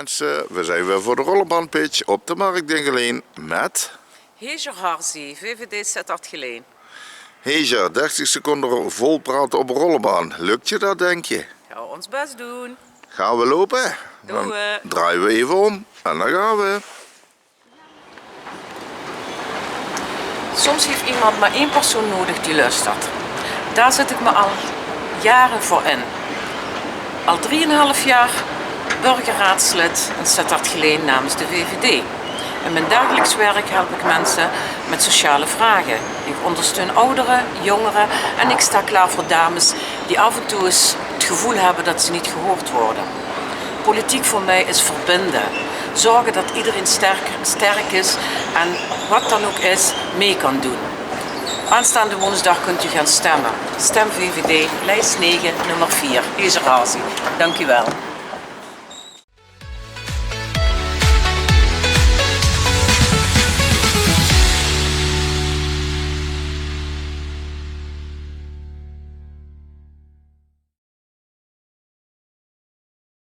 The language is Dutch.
mensen, we zijn weer voor de rollenbandenpitch op de Markt Dingeleen met... Heger Harzi, VVD Sittard Geleen. Heger, 30 seconden vol praten op een rollenbaan. Lukt je dat, denk je? Gaan we ons best doen. Gaan we lopen? Doen we. Dan draaien we even om en dan gaan we. Soms heeft iemand maar één persoon nodig die luistert. Daar zit ik me al jaren voor in. Al 3,5 jaar burgerraadslid in Sittard Geleen namens de VVD. In mijn dagelijks werk help ik mensen met sociale vragen. Ik ondersteun ouderen, jongeren en ik sta klaar voor dames die af en toe eens het gevoel hebben dat ze niet gehoord worden. Politiek voor mij is verbinden. Zorgen dat iedereen sterk is en wat dan ook is, mee kan doen. Aanstaande woensdag kunt u gaan stemmen. Stem VVD, lijst 9, nummer 4, Heger Harzi. Dank u wel.